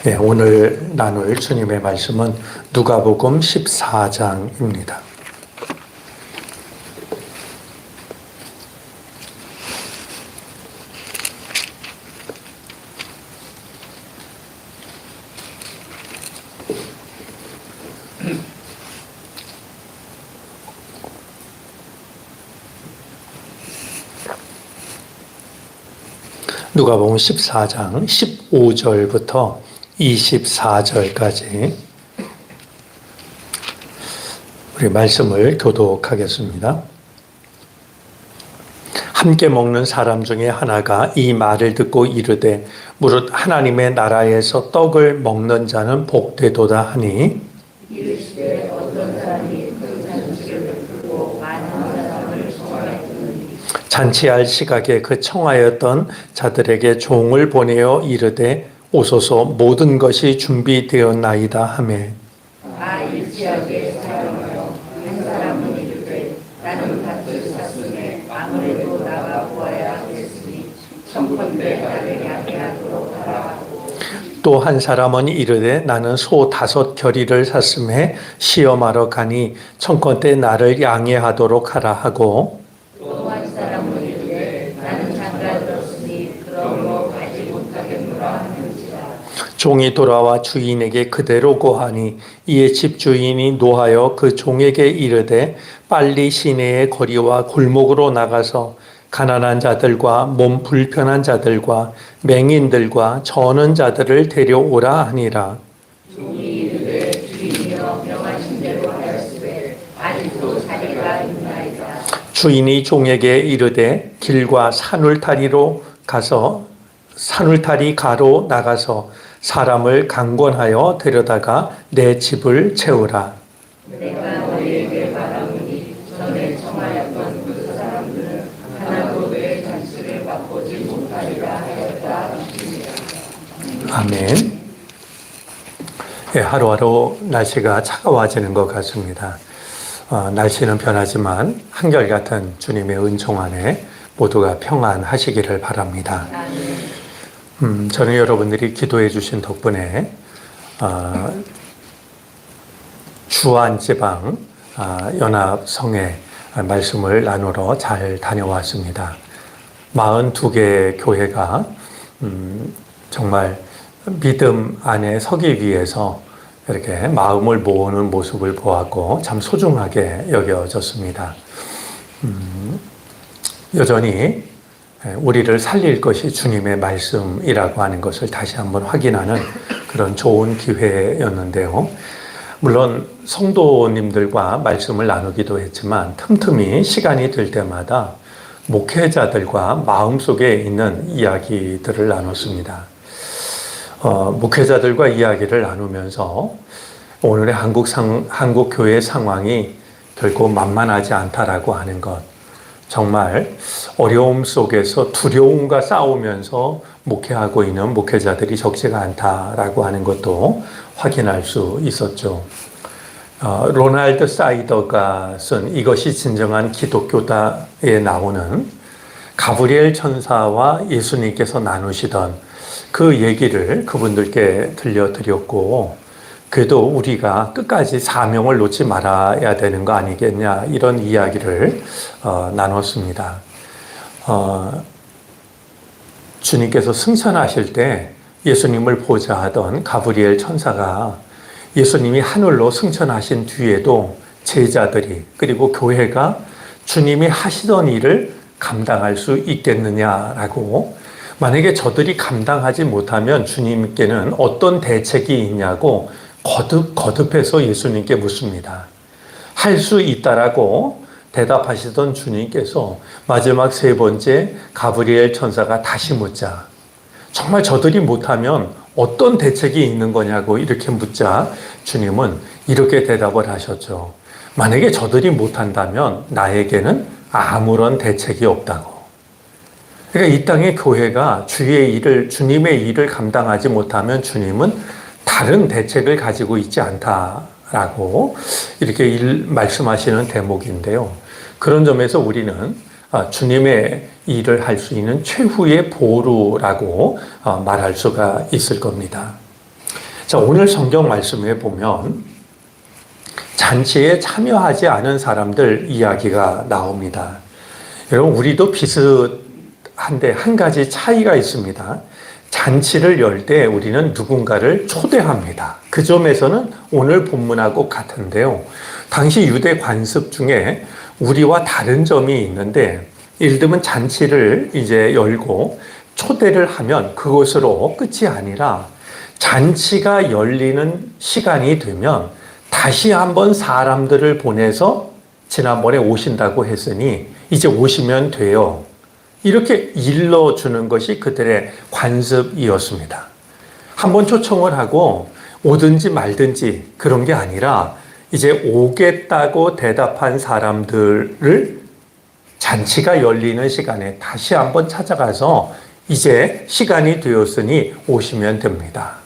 네, 오늘 나눌 주님의 말씀은 누가복음 14장입니다. 누가복음 14장 15절부터 24절까지 우리 말씀을 교독하겠습니다. 함께 먹는 사람 중에 하나가 이 말을 듣고 이르되 무릇 하나님의 나라에서 떡을 먹는 자는 복되도다 하니 이르시되 어떤 사람이 그 잔치를 베풀고 많은 사람을 청하였더니 잔치할 시각에 그 청하였던 자들에게 종을 보내어 이르되 오소서 모든 것이 준비되었나이다 하매 다 일치하게 사용하여 한 사람은 이르되 나는 밭을 샀으니 아무래도 나가 보아야 하겠으니 청컨대 나를 양해하도록 하라 하고 또 한 사람은 이르되 나는 소 5겨리를 샀음에 시험하러 가니 청컨대 나를 양해하도록 하라 하고 또 한 사람은 이르되 나는 장가 들었으니 그러므로 가지 못하겠노라 하는지라 종이 돌아와 주인에게 그대로 고하니 이에 집주인이 노하여 그 종에게 이르되 빨리 시내의 거리와 골목으로 나가서 가난한 자들과 몸 불편한 자들과 맹인들과 저는 자들을 데려오라 하니라. 종이 이르되 주인이여 명하신 대로 하였으되 아직도 자리가 있나이다. 주인이 종에게 이르되 길과 산울타리 가로 나가서 사람을 강권하여 데려다가 내 집을 채우라. 내가 너희에게 말하노니 전에 청하였던 그 사람들은 하나도 내 잔치를 맛보지 못하리라 하였다. 아멘. 예, 하루하루 날씨가 차가워지는 것 같습니다. 날씨는 변하지만 한결같은 주님의 은총 안에 모두가 평안하시기를 바랍니다. 저는 여러분들이 기도해 주신 덕분에 주안지방 연합성회 말씀을 나누러 잘 다녀왔습니다. 42개 교회가 정말 믿음 안에 서기 위해서 이렇게 마음을 모으는 모습을 보았고 참 소중하게 여겨졌습니다. 여전히 우리를 살릴 것이 주님의 말씀이라고 하는 것을 다시 한번 확인하는 그런 좋은 기회였는데요. 물론 성도님들과 말씀을 나누기도 했지만 틈틈이 시간이 될 때마다 목회자들과 마음속에 있는 이야기들을 나눴습니다. 목회자들과 이야기를 나누면서 오늘의 한국 교회 상황이 결코 만만하지 않다라고 하는 것, 정말 어려움 속에서 두려움과 싸우면서 목회하고 있는 목회자들이 적지가 않다라고 하는 것도 확인할 수 있었죠. 로널드 사이더가 쓴 이것이 진정한 기독교다에 나오는 가브리엘 천사와 예수님께서 나누시던 그 얘기를 그분들께 들려드렸고, 그래도 우리가 끝까지 사명을 놓지 말아야 되는 거 아니겠냐, 이런 이야기를 나눴습니다. 주님께서 승천하실 때 예수님을 보자 하던 가브리엘 천사가 예수님이 하늘로 승천하신 뒤에도 제자들이 그리고 교회가 주님이 하시던 일을 감당할 수 있겠느냐라고, 만약에 저들이 감당하지 못하면 주님께는 어떤 대책이 있냐고 거듭해서 예수님께 묻습니다. 할 수 있다라고 대답하시던 주님께서 마지막 3번째 가브리엘 천사가 다시 묻자, 정말 저들이 못하면 어떤 대책이 있는 거냐고 이렇게 묻자 주님은 이렇게 대답을 하셨죠. 만약에 저들이 못한다면 나에게는 아무런 대책이 없다고. 그러니까 이 땅의 교회가 주님의 일을 감당하지 못하면 주님은 다른 대책을 가지고 있지 않다라고 이렇게 말씀하시는 대목인데요. 그런 점에서 우리는 주님의 일을 할 수 있는 최후의 보루라고 말할 수가 있을 겁니다. 자, 오늘 성경 말씀에 보면 잔치에 참여하지 않은 사람들 이야기가 나옵니다. 여러분, 우리도 비슷한데 한 가지 차이가 있습니다. 잔치를 열 때 우리는 누군가를 초대합니다. 그 점에서는 오늘 본문하고 같은데요. 당시 유대 관습 중에 우리와 다른 점이 있는데, 예를 들면 잔치를 이제 열고 초대를 하면 그것으로 끝이 아니라 잔치가 열리는 시간이 되면 다시 한번 사람들을 보내서 지난번에 오신다고 했으니 이제 오시면 돼요. 이렇게 일러주는 것이 그들의 관습이었습니다. 한번 초청을 하고 오든지 말든지 그런 게 아니라 이제 오겠다고 대답한 사람들을 잔치가 열리는 시간에 다시 한번 찾아가서 이제 시간이 되었으니 오시면 됩니다.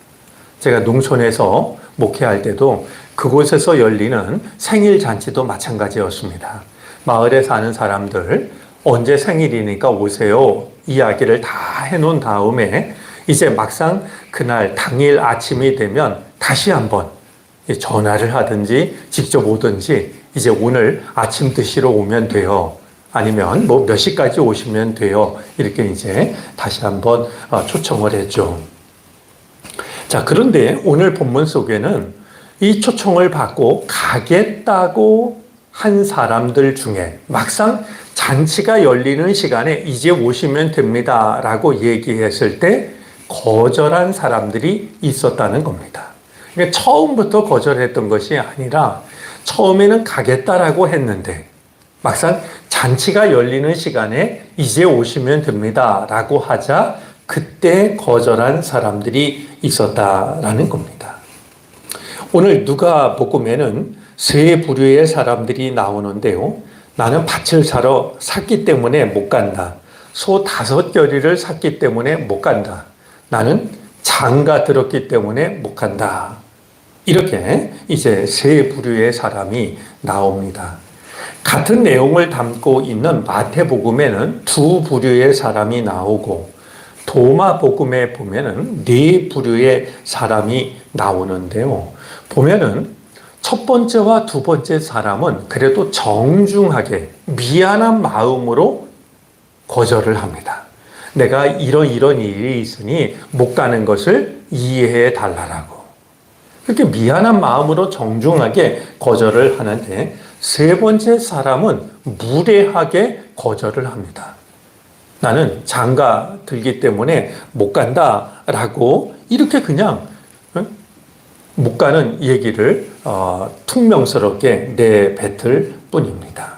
제가 농촌에서 목회할 때도 그곳에서 열리는 생일 잔치도 마찬가지였습니다. 마을에 사는 사람들 언제 생일이니까 오세요 이야기를 다 해놓은 다음에 이제 막상 그날 당일 아침이 되면 다시 한번 전화를 하든지 직접 오든지 이제 오늘 아침 드시러 오면 돼요. 아니면 뭐 몇 시까지 오시면 돼요. 이렇게 이제 다시 한번 초청을 했죠. 자, 그런데 오늘 본문 속에는 이 초청을 받고 가겠다고 한 사람들 중에 막상 잔치가 열리는 시간에 이제 오시면 됩니다 라고 얘기했을 때 거절한 사람들이 있었다는 겁니다. 그러니까 처음부터 거절했던 것이 아니라 처음에는 가겠다라고 했는데 막상 잔치가 열리는 시간에 이제 오시면 됩니다 라고 하자 그때 거절한 사람들이 있었다라는 겁니다. 오늘 누가복음에는 세 부류의 사람들이 나오는데요. 나는 밭을 사러 샀기 때문에 못 간다. 소 5겨리를 샀기 때문에 못 간다. 나는 장가 들었기 때문에 못 간다. 이렇게 이제 세 부류의 사람이 나옵니다. 같은 내용을 담고 있는 마태복음에는 두 부류의 사람이 나오고 도마복음에 보면은 네 부류의 사람이 나오는데요. 보면은 첫 번째와 두 번째 사람은 그래도 정중하게 미안한 마음으로 거절을 합니다. 내가 이런 일이 있으니 못 가는 것을 이해해 달라고. 그렇게 미안한 마음으로 정중하게 거절을 하는데 세 번째 사람은 무례하게 거절을 합니다. 나는 장가 들기 때문에 못 간다라고 이렇게 그냥 못 가는 얘기를 퉁명스럽게 내뱉을 뿐입니다.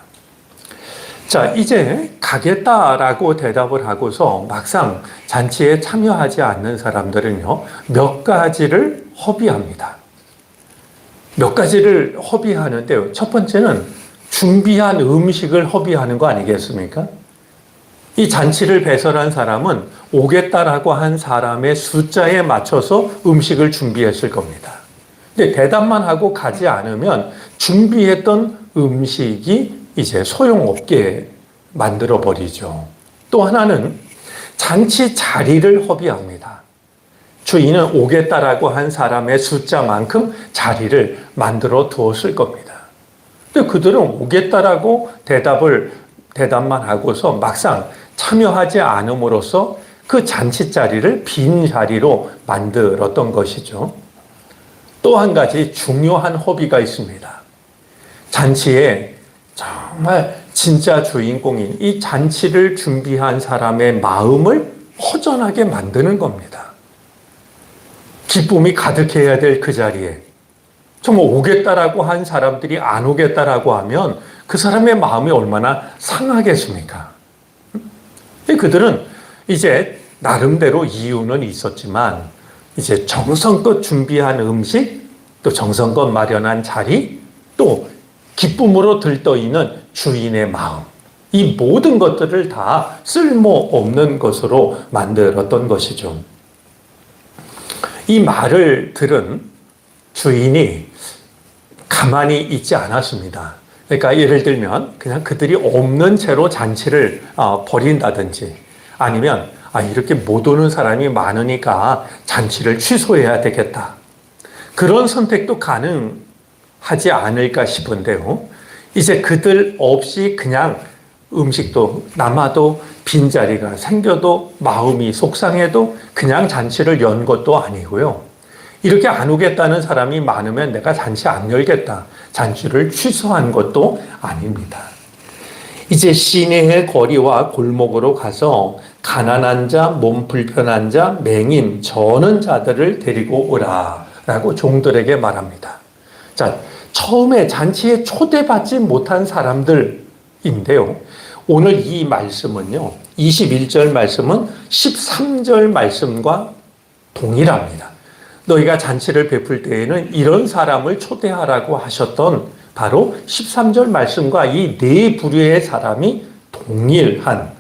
자, 이제 가겠다라고 대답을 하고서 막상 잔치에 참여하지 않는 사람들은요, 몇 가지를 허비합니다. 몇 가지를 허비하는데요. 첫 번째는 준비한 음식을 허비하는 거 아니겠습니까? 이 잔치를 배설한 사람은 오겠다라고 한 사람의 숫자에 맞춰서 음식을 준비했을 겁니다. 근데 대답만 하고 가지 않으면 준비했던 음식이 이제 소용없게 만들어버리죠. 또 하나는 잔치 자리를 허비합니다. 주인은 오겠다라고 한 사람의 숫자만큼 자리를 만들어 두었을 겁니다. 근데 그들은 오겠다라고 대답만 하고서 막상 참여하지 않음으로써 그 잔치 자리를 빈 자리로 만들었던 것이죠. 또 한 가지 중요한 허비가 있습니다. 잔치에 정말 진짜 주인공인 이 잔치를 준비한 사람의 마음을 허전하게 만드는 겁니다. 기쁨이 가득해야 될 그 자리에 정말 오겠다라고 한 사람들이 안 오겠다라고 하면 그 사람의 마음이 얼마나 상하겠습니까? 그들은 이제 나름대로 이유는 있었지만 이제 정성껏 준비한 음식, 또 정성껏 마련한 자리, 또 기쁨으로 들떠있는 주인의 마음, 이 모든 것들을 다 쓸모없는 것으로 만들었던 것이죠. 이 말을 들은 주인이 가만히 있지 않았습니다. 그러니까 예를 들면 그냥 그들이 없는 채로 잔치를 벌인다든지 아니면 이렇게 못 오는 사람이 많으니까 잔치를 취소해야 되겠다. 그런 선택도 가능하지 않을까 싶은데요. 이제 그들 없이 그냥 음식도 남아도 빈자리가 생겨도 마음이 속상해도 그냥 잔치를 연 것도 아니고요. 이렇게 안 오겠다는 사람이 많으면 내가 잔치 안 열겠다. 잔치를 취소한 것도 아닙니다. 이제 시내의 거리와 골목으로 가서 가난한 자, 몸 불편한 자, 맹인, 저는 자들을 데리고 오라라고 종들에게 말합니다. 자, 처음에 잔치에 초대받지 못한 사람들인데요. 오늘 이 말씀은요, 21절 말씀은 13절 말씀과 동일합니다. 너희가 잔치를 베풀 때에는 이런 사람을 초대하라고 하셨던 바로 13절 말씀과 이 네 부류의 사람이 동일한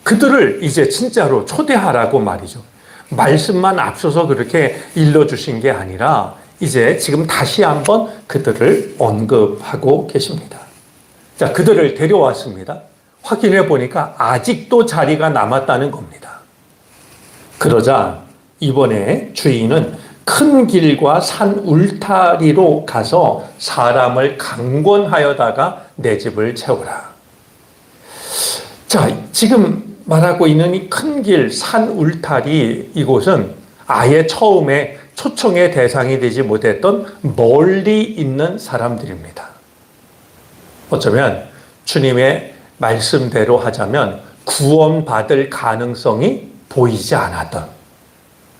그들을 이제 진짜로 초대하라고 말이죠. 말씀만 앞서서 그렇게 일러주신 게 아니라 이제 지금 다시 한번 그들을 언급하고 계십니다. 자, 그들을 데려왔습니다. 확인해 보니까 아직도 자리가 남았다는 겁니다. 그러자 이번에 주인은 큰 길과 산 울타리로 가서 사람을 강권하여다가 내 집을 채우라. 자, 지금 말하고 있는 이 큰 길, 산 울타리 이곳은 아예 처음에 초청의 대상이 되지 못했던 멀리 있는 사람들입니다. 어쩌면 주님의 말씀대로 하자면 구원받을 가능성이 보이지 않았던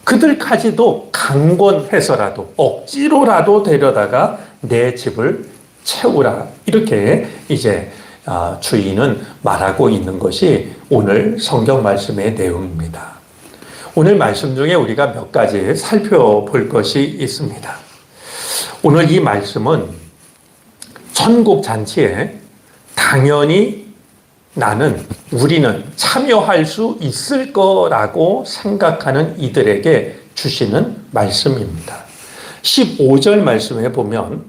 그들까지도 강권해서라도 억지로라도 데려다가 내 집을 채우라. 이렇게 이제 주인은 말하고 있는 것이 오늘 성경 말씀의 내용입니다. 오늘 말씀 중에 우리가 몇 가지 살펴볼 것이 있습니다. 오늘 이 말씀은 천국 잔치에 당연히 우리는 참여할 수 있을 거라고 생각하는 이들에게 주시는 말씀입니다. 15절 말씀에 보면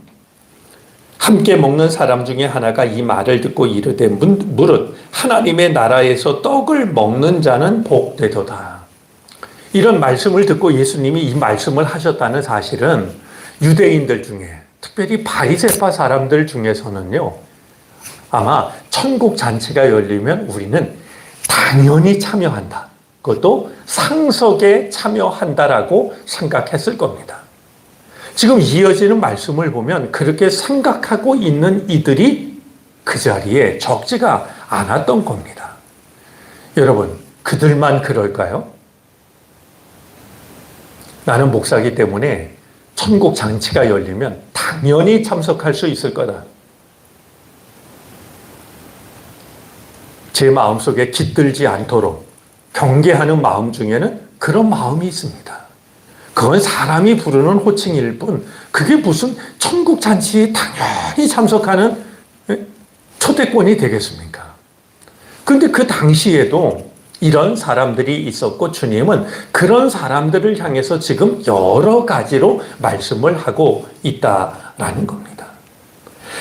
함께 먹는 사람 중에 하나가 이 말을 듣고 이르되 무릇 하나님의 나라에서 떡을 먹는 자는 복되도다. 이런 말씀을 듣고 예수님이 이 말씀을 하셨다는 사실은 유대인들 중에 특별히 바리새파 사람들 중에서는요, 아마 천국 잔치가 열리면 우리는 당연히 참여한다. 그것도 상석에 참여한다라고 생각했을 겁니다. 지금 이어지는 말씀을 보면 그렇게 생각하고 있는 이들이 그 자리에 적지가 않았던 겁니다. 여러분, 그들만 그럴까요? 나는 목사이기 때문에 천국 잔치가 열리면 당연히 참석할 수 있을 거다. 제 마음속에 깃들지 않도록 경계하는 마음 중에는 그런 마음이 있습니다. 그건 사람이 부르는 호칭일 뿐 그게 무슨 천국 잔치에 당연히 참석하는 초대권이 되겠습니까? 그런데 그 당시에도 이런 사람들이 있었고 주님은 그런 사람들을 향해서 지금 여러 가지로 말씀을 하고 있다라는 겁니다.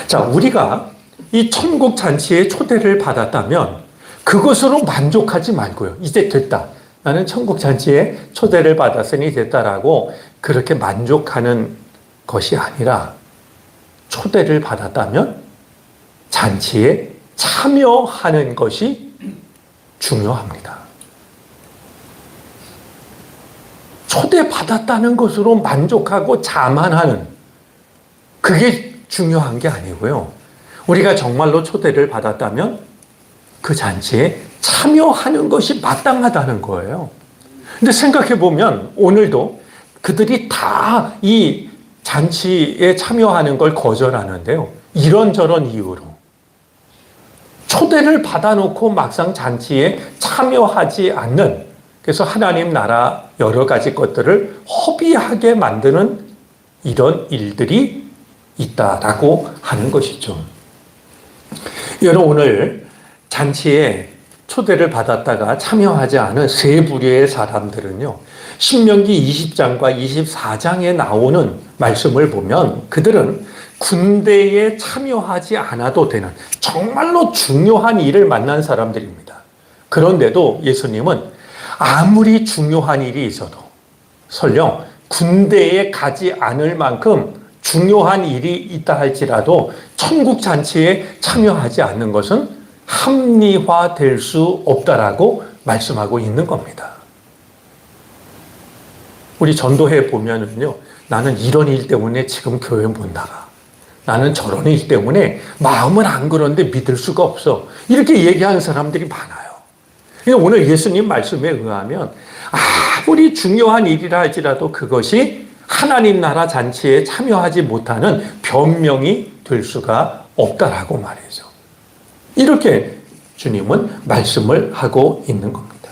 자, 우리가 이 천국 잔치에 초대를 받았다면 그것으로 만족하지 말고요. 이제 됐다. 나는 천국 잔치에 초대를 받았으니 됐다라고 그렇게 만족하는 것이 아니라 초대를 받았다면 잔치에 참여하는 것이 중요합니다. 초대받았다는 것으로 만족하고 자만하는 그게 중요한 게 아니고요. 우리가 정말로 초대를 받았다면 그 잔치에 참여하는 것이 마땅하다는 거예요. 근데 생각해 보면 오늘도 그들이 다 이 잔치에 참여하는 걸 거절하는데요. 이런저런 이유로. 초대를 받아놓고 막상 잔치에 참여하지 않는, 그래서 하나님 나라 여러 가지 것들을 허비하게 만드는 이런 일들이 있다라고 하는 것이죠. 여러분, 오늘 잔치에 초대를 받았다가 참여하지 않은 세 부류의 사람들은요, 신명기 20장과 24장에 나오는 말씀을 보면 그들은 군대에 참여하지 않아도 되는 정말로 중요한 일을 만난 사람들입니다. 그런데도 예수님은 아무리 중요한 일이 있어도 설령 군대에 가지 않을 만큼 중요한 일이 있다 할지라도 천국 잔치에 참여하지 않는 것은 합리화될 수 없다라고 말씀하고 있는 겁니다. 우리 전도회 보면은요, 나는 이런 일 때문에 지금 교회 못 나가. 나는 저런 일 때문에 마음은 안 그런데 믿을 수가 없어. 이렇게 얘기하는 사람들이 많아요. 오늘 예수님 말씀에 의하면 아무리 중요한 일이라 할지라도 그것이 하나님 나라 잔치에 참여하지 못하는 변명이 될 수가 없다라고 말이죠. 이렇게 주님은 말씀을 하고 있는 겁니다.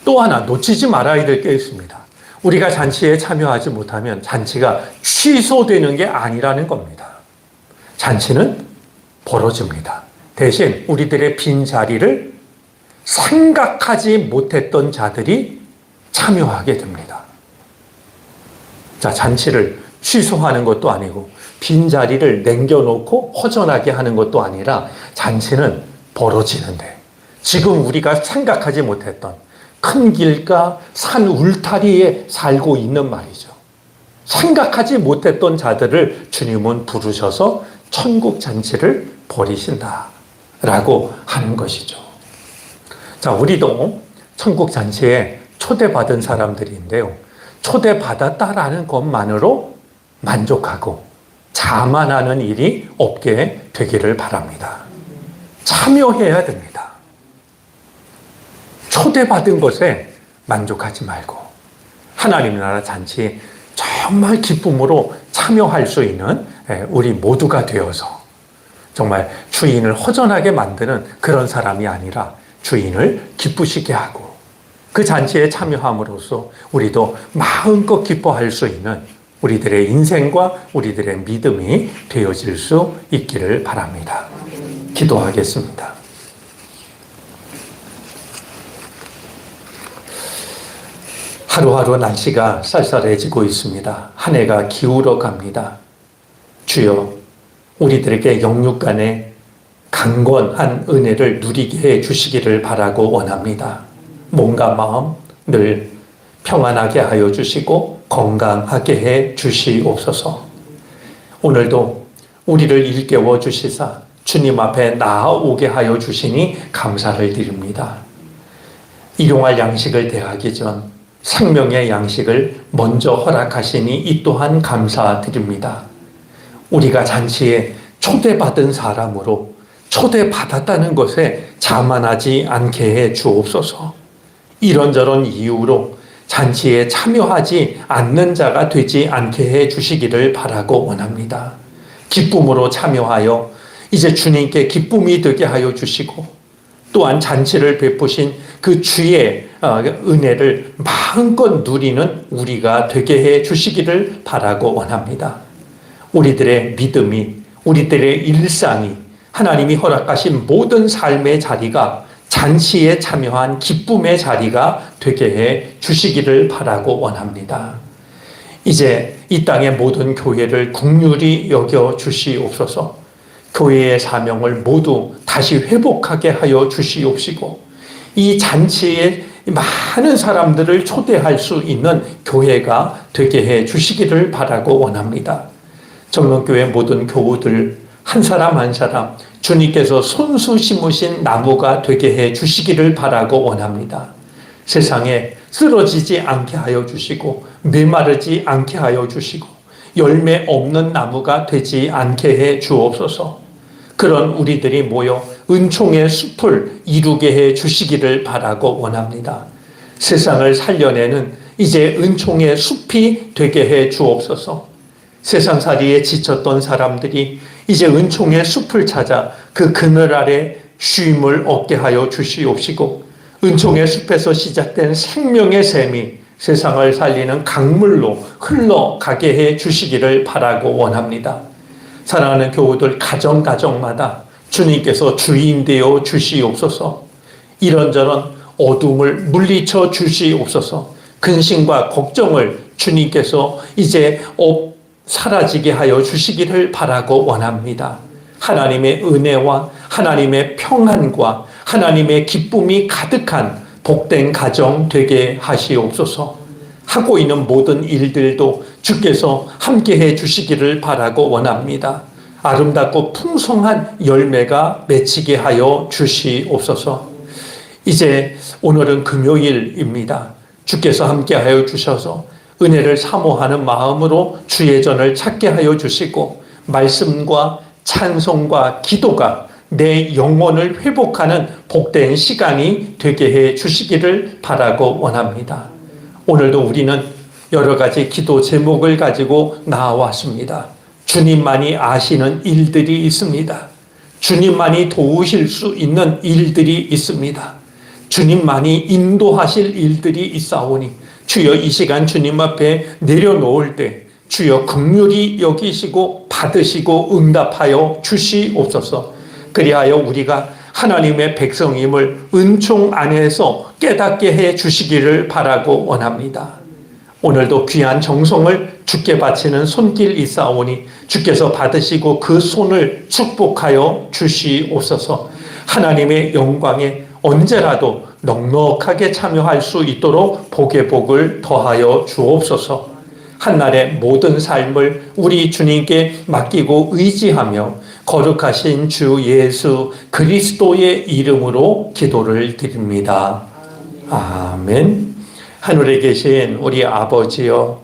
또 하나 놓치지 말아야 될 게 있습니다. 우리가 잔치에 참여하지 못하면 잔치가 취소되는 게 아니라는 겁니다. 잔치는 벌어집니다. 대신 우리들의 빈 자리를 생각하지 못했던 자들이 참여하게 됩니다. 자, 잔치를 취소하는 것도 아니고 빈자리를 남겨놓고 허전하게 하는 것도 아니라 잔치는 벌어지는데 지금 우리가 생각하지 못했던 큰 길가 산 울타리에 살고 있는 말이죠. 생각하지 못했던 자들을 주님은 부르셔서 천국 잔치를 벌이신다라고 하는 것이죠. 자, 우리도 천국 잔치에 초대받은 사람들인데요. 초대받았다라는 것만으로 만족하고 자만하는 일이 없게 되기를 바랍니다. 참여해야 됩니다. 초대받은 것에 만족하지 말고 하나님 나라 잔치에 정말 기쁨으로 참여할 수 있는 우리 모두가 되어서 정말 주인을 허전하게 만드는 그런 사람이 아니라 주인을 기쁘시게 하고 그 잔치에 참여함으로써 우리도 마음껏 기뻐할 수 있는 우리들의 인생과 우리들의 믿음이 되어질 수 있기를 바랍니다. 기도하겠습니다. 하루하루 날씨가 쌀쌀해지고 있습니다. 한 해가 기울어 갑니다. 주여, 우리들에게 영육간의 강건한 은혜를 누리게 해 주시기를 바라고 원합니다. 몸과 마음 늘 평안하게 하여 주시고 건강하게 해 주시옵소서. 오늘도 우리를 일깨워 주시사 주님 앞에 나아오게 하여 주시니 감사를 드립니다. 일용할 양식을 대하기 전 생명의 양식을 먼저 허락하시니 이 또한 감사드립니다. 우리가 잔치에 초대받은 사람으로 초대받았다는 것에 자만하지 않게 해 주옵소서. 이런저런 이유로 잔치에 참여하지 않는 자가 되지 않게 해 주시기를 바라고 원합니다. 기쁨으로 참여하여 이제 주님께 기쁨이 되게 하여 주시고 또한 잔치를 베푸신 그 주의 은혜를 마음껏 누리는 우리가 되게 해 주시기를 바라고 원합니다. 우리들의 믿음이, 우리들의 일상이 하나님이 허락하신 모든 삶의 자리가 잔치에 참여한 기쁨의 자리가 되게 해 주시기를 바라고 원합니다. 이제 이 땅의 모든 교회를 긍휼히 여겨 주시옵소서. 교회의 사명을 모두 다시 회복하게 하여 주시옵시고 이 잔치에 많은 사람들을 초대할 수 있는 교회가 되게 해 주시기를 바라고 원합니다. 정론교회 모든 교우들 한 사람 한 사람 주님께서 손수 심으신 나무가 되게 해 주시기를 바라고 원합니다. 세상에 쓰러지지 않게 하여 주시고 메마르지 않게 하여 주시고 열매 없는 나무가 되지 않게 해 주옵소서. 그런 우리들이 모여 은총의 숲을 이루게 해 주시기를 바라고 원합니다. 세상을 살려내는 이제 은총의 숲이 되게 해 주옵소서. 세상살이에 지쳤던 사람들이 이제 은총의 숲을 찾아 그 그늘 아래 쉼을 얻게 하여 주시옵시고 은총의 숲에서 시작된 생명의 샘이 세상을 살리는 강물로 흘러가게 해 주시기를 바라고 원합니다. 사랑하는 교우들 가정마다 주님께서 주인 되어 주시옵소서. 이런저런 어둠을 물리쳐 주시옵소서. 근심과 걱정을 주님께서 이제 사라지게 하여 주시기를 바라고 원합니다. 하나님의 은혜와 하나님의 평안과 하나님의 기쁨이 가득한 복된 가정 되게 하시옵소서. 하고 있는 모든 일들도 주께서 함께해 주시기를 바라고 원합니다. 아름답고 풍성한 열매가 맺히게 하여 주시옵소서. 이제 오늘은 금요일입니다. 주께서 함께하여 주셔서 은혜를 사모하는 마음으로 주의 전을 찾게 하여 주시고 말씀과 찬송과 기도가 내 영혼을 회복하는 복된 시간이 되게 해 주시기를 바라고 원합니다. 오늘도 우리는 여러 가지 기도 제목을 가지고 나와왔습니다. 주님만이 아시는 일들이 있습니다. 주님만이 도우실 수 있는 일들이 있습니다. 주님만이 인도하실 일들이 있사오니 주여 이 시간 주님 앞에 내려놓을 때 주여 긍휼히 여기시고 받으시고 응답하여 주시옵소서. 그리하여 우리가 하나님의 백성임을 은총 안에서 깨닫게 해 주시기를 바라고 원합니다. 오늘도 귀한 정성을 주께 바치는 손길 있사오니 주께서 받으시고 그 손을 축복하여 주시옵소서. 하나님의 영광에 언제라도 넉넉하게 참여할 수 있도록 복의 복을 더하여 주옵소서. 한날의 모든 삶을 우리 주님께 맡기고 의지하며 거룩하신 주 예수 그리스도의 이름으로 기도를 드립니다. 아멘. 하늘에 계신 우리 아버지여,